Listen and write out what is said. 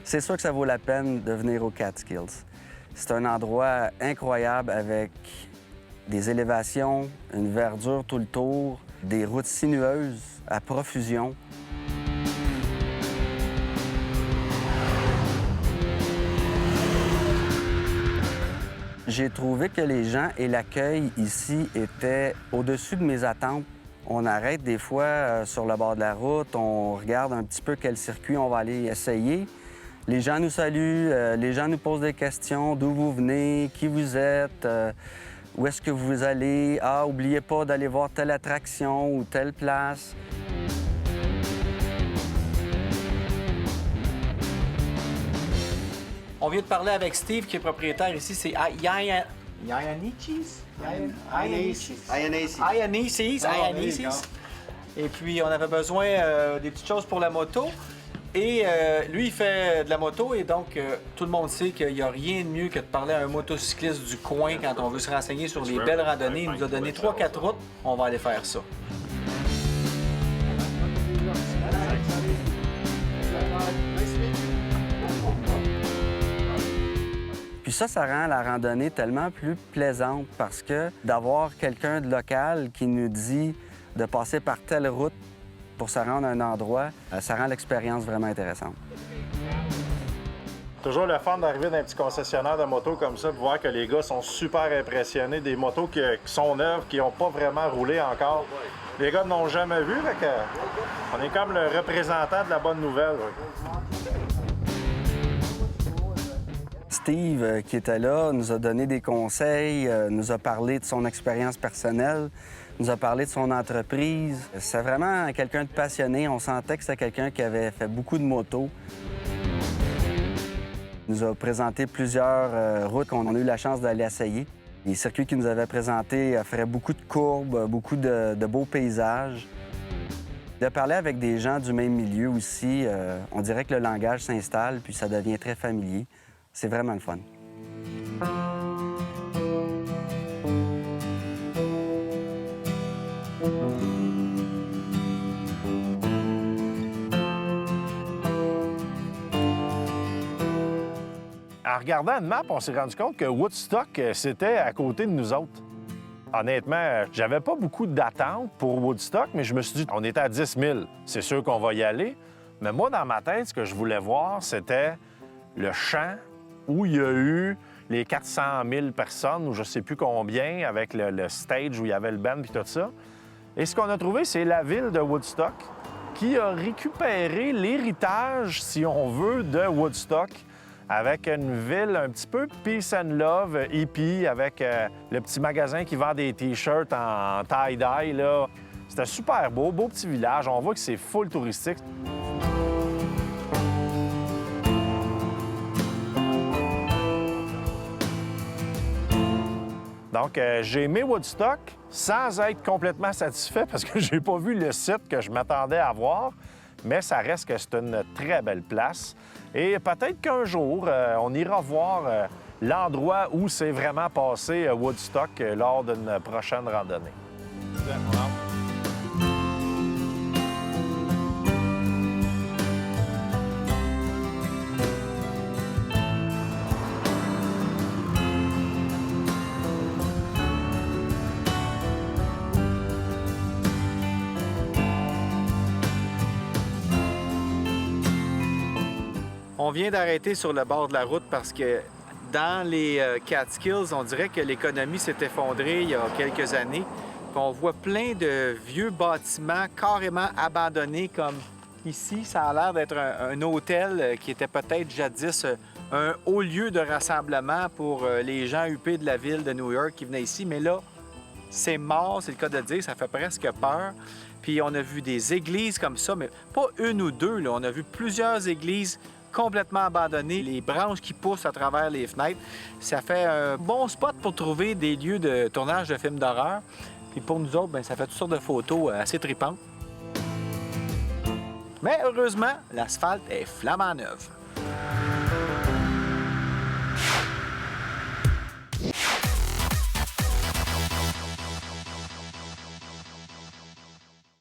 C'est sûr que ça vaut la peine de venir aux Catskills. C'est un endroit incroyable avec des élévations, une verdure tout le tour, des routes sinueuses à profusion. J'ai trouvé que les gens et l'accueil ici étaient au-dessus de mes attentes. On arrête des fois sur le bord de la route, on regarde un petit peu quel circuit on va aller essayer. Les gens nous saluent, les gens nous posent des questions, d'où vous venez, qui vous êtes, où est-ce que vous allez. Ah, oubliez pas d'aller voir telle attraction ou telle place. On vient de parler avec Steve, qui est propriétaire ici, c'est Ianicis. Et puis, on avait besoin des petites choses pour la moto. Et lui, il fait de la moto et donc tout le monde sait qu'il n'y a rien de mieux que de parler à un motocycliste du coin quand on veut se renseigner sur les belles randonnées. Il nous a donné 3-4 routes. On va aller faire ça. Puis ça rend la randonnée tellement plus plaisante parce que d'avoir quelqu'un de local qui nous dit de passer par telle route pour se rendre à un endroit, ça rend l'expérience vraiment intéressante. Toujours le fun d'arriver dans un petit concessionnaire de motos comme ça, de voir que les gars sont super impressionnés, des motos qui sont neuves, qui n'ont pas vraiment roulé encore. Les gars n'ont jamais vu, fait que on est comme le représentant de la bonne nouvelle. Steve, qui était là, nous a donné des conseils, nous a parlé de son expérience personnelle, nous a parlé de son entreprise. C'est vraiment quelqu'un de passionné. On sentait que c'était quelqu'un qui avait fait beaucoup de motos. Il nous a présenté plusieurs routes qu'on a eu la chance d'aller essayer. Les circuits qu'il nous avait présentés offraient beaucoup de courbes, beaucoup de beaux paysages. De parler avec des gens du même milieu aussi, on dirait que le langage s'installe puis ça devient très familier. C'est vraiment le fun. En regardant une map, on s'est rendu compte que Woodstock, c'était à côté de nous autres. Honnêtement, j'avais pas beaucoup d'attentes pour Woodstock, mais je me suis dit, on était à 10 000. C'est sûr qu'on va y aller. Mais moi, dans ma tête, ce que je voulais voir, c'était le champ où il y a eu les 400 000 personnes, ou je sais plus combien, avec le stage où il y avait le band et tout ça. Et ce qu'on a trouvé, c'est la ville de Woodstock qui a récupéré l'héritage, si on veut, de Woodstock, avec une ville un petit peu peace and love, hippie, avec le petit magasin qui vend des T-shirts en tie-dye, là. C'était super beau, beau petit village. On voit que c'est full touristique. Donc, j'ai aimé Woodstock sans être complètement satisfait parce que j'ai pas vu le site que je m'attendais à voir, mais ça reste que c'est une très belle place. Et peut-être qu'un jour, on ira voir l'endroit où s'est vraiment passé Woodstock lors d'une prochaine randonnée. On vient d'arrêter sur le bord de la route parce que dans les Catskills, on dirait que l'économie s'est effondrée il y a quelques années. Puis on voit plein de vieux bâtiments carrément abandonnés comme ici. Ça a l'air d'être un hôtel qui était peut-être jadis un haut lieu de rassemblement pour les gens huppés de la ville de New York qui venaient ici. Mais là, c'est mort, c'est le cas de dire, ça fait presque peur. Puis on a vu des églises comme ça, mais pas une ou deux, là. On a vu plusieurs églises complètement abandonnées, les branches qui poussent à travers les fenêtres. Ça fait un bon spot pour trouver des lieux de tournage de films d'horreur. Puis pour nous autres, bien, ça fait toutes sortes de photos assez tripantes. Mais heureusement, l'asphalte est flambant neuve.